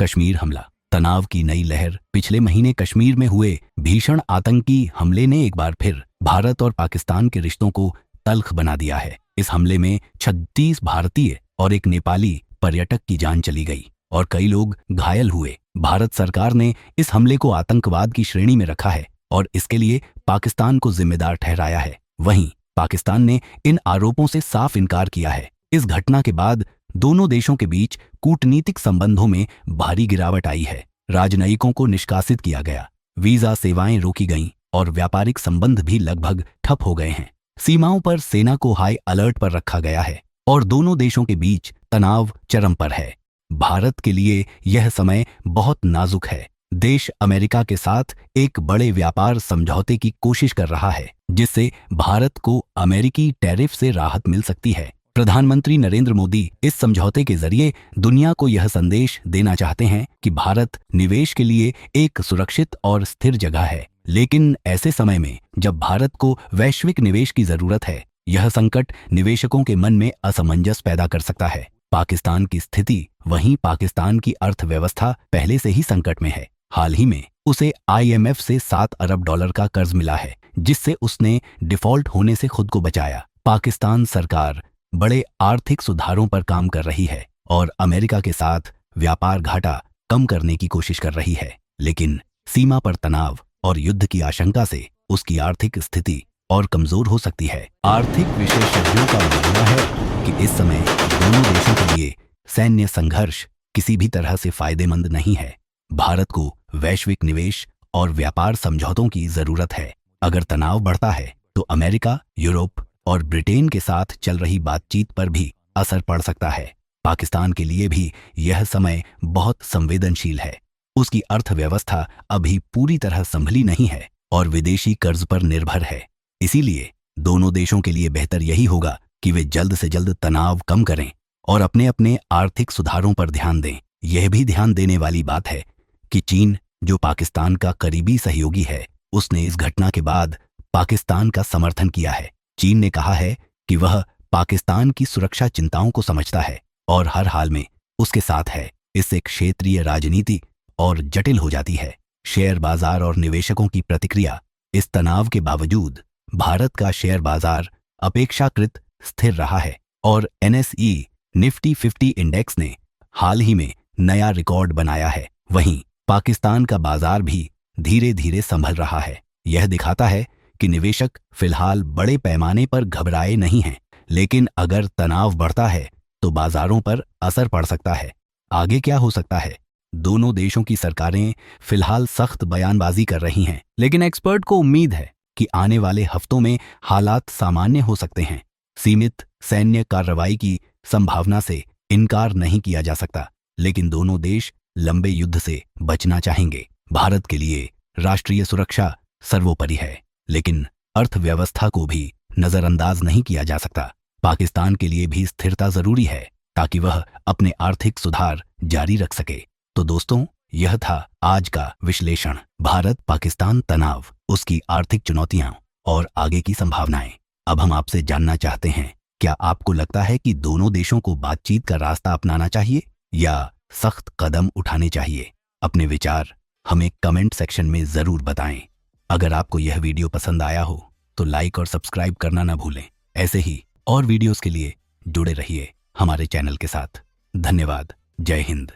कश्मीर हमला, तनाव की नई लहर। पिछले महीने कश्मीर में हुए भीषण आतंकी हमले ने एक बार फिर भारत और पाकिस्तान के रिश्तों को तल्ख बना दिया है। इस हमले में 36 भारतीय और एक नेपाली पर्यटक की जान चली गई और कई लोग घायल हुए। भारत सरकार ने इस हमले को आतंकवाद की श्रेणी में रखा है और इसके लिए पाकिस्तान को जिम्मेदार ठहराया है। वहीं पाकिस्तान ने इन आरोपों से साफ इनकार किया है। इस घटना के बाद दोनों देशों के बीच कूटनीतिक संबंधों में भारी गिरावट आई है। राजनयिकों को निष्कासित किया गया, वीजा सेवाएं रोकी गईं और व्यापारिक संबंध भी लगभग ठप हो गए हैं। सीमाओं पर सेना को हाई अलर्ट पर रखा गया है और दोनों देशों के बीच तनाव चरम पर है। भारत के लिए यह समय बहुत नाजुक है। देश अमेरिका के साथ एक बड़े व्यापार समझौते की कोशिश कर रहा है, जिससे भारत को अमेरिकी टैरिफ से राहत मिल सकती है। प्रधानमंत्री नरेंद्र मोदी इस समझौते के जरिए दुनिया को यह संदेश देना चाहते हैं कि भारत निवेश के लिए एक सुरक्षित और स्थिर जगह है। लेकिन ऐसे समय में जब भारत को वैश्विक निवेश की जरूरत है, यह संकट निवेशकों के मन में असमंजस पैदा कर सकता है। पाकिस्तान की स्थिति, वहीं पाकिस्तान की अर्थव्यवस्था पहले से ही संकट में है। हाल ही में उसे IMF से $7 अरब का कर्ज मिला है, जिससे उसने डिफॉल्ट होने से खुद को बचाया। पाकिस्तान सरकार बड़े आर्थिक सुधारों पर काम कर रही है और अमेरिका के साथ व्यापार घाटा कम करने की कोशिश कर रही है, लेकिन सीमा पर तनाव और युद्ध की आशंका से उसकी आर्थिक स्थिति और कमजोर हो सकती है। आर्थिक विशेषज्ञों का मानना है कि इस समय दोनों देशों के लिए सैन्य संघर्ष किसी भी तरह से फायदेमंद नहीं है। भारत को वैश्विक निवेश और व्यापार समझौतों की जरूरत है। अगर तनाव बढ़ता है तो अमेरिका, यूरोप और ब्रिटेन के साथ चल रही बातचीत पर भी असर पड़ सकता है। पाकिस्तान के लिए भी यह समय बहुत संवेदनशील है। उसकी अर्थव्यवस्था अभी पूरी तरह संभली नहीं है और विदेशी कर्ज पर निर्भर है। इसीलिए दोनों देशों के लिए बेहतर यही होगा कि वे जल्द से जल्द तनाव कम करें और अपने अपने आर्थिक सुधारों पर ध्यान दें। यह भी ध्यान देने वाली बात है कि चीन, जो पाकिस्तान का करीबी सहयोगी है, उसने इस घटना के बाद पाकिस्तान का समर्थन किया है। चीन ने कहा है कि वह पाकिस्तान की सुरक्षा चिंताओं को समझता है और हर हाल में उसके साथ है। इससे क्षेत्रीय राजनीति और जटिल हो जाती है। शेयर बाजार और निवेशकों की प्रतिक्रिया। इस तनाव के बावजूद भारत का शेयर बाजार अपेक्षाकृत स्थिर रहा है और NSE निफ्टी 50 इंडेक्स ने हाल ही में नया रिकॉर्ड बनाया है। वहीं पाकिस्तान का बाजार भी धीरे धीरे संभल रहा है। यह दिखाता है कि निवेशक फिलहाल बड़े पैमाने पर घबराए नहीं हैं, लेकिन अगर तनाव बढ़ता है तो बाजारों पर असर पड़ सकता है। आगे क्या हो सकता है? दोनों देशों की सरकारें फिलहाल सख्त बयानबाजी कर रही हैं, लेकिन एक्सपर्ट को उम्मीद है कि आने वाले हफ्तों में हालात सामान्य हो सकते हैं। सीमित सैन्य कार्रवाई की संभावना से इनकार नहीं किया जा सकता, लेकिन दोनों देश लंबे युद्ध से बचना चाहेंगे। भारत के लिए राष्ट्रीय सुरक्षा सर्वोपरि है, लेकिन अर्थव्यवस्था को भी नजरअंदाज नहीं किया जा सकता। पाकिस्तान के लिए भी स्थिरता जरूरी है ताकि वह अपने आर्थिक सुधार जारी रख सके। तो दोस्तों, यह था आज का विश्लेषण। भारत पाकिस्तान तनाव, उसकी आर्थिक चुनौतियां और आगे की संभावनाएं। अब हम आपसे जानना चाहते हैं, क्या आपको लगता है कि दोनों देशों को बातचीत का रास्ता अपनाना चाहिए या सख्त कदम उठाने चाहिए? अपने विचार हमें कमेंट सेक्शन में जरूर बताएं। अगर आपको यह वीडियो पसंद आया हो तो लाइक और सब्सक्राइब करना ना भूलें। ऐसे ही और वीडियोस के लिए जुड़े रहिए हमारे चैनल के साथ। धन्यवाद। जय हिंद।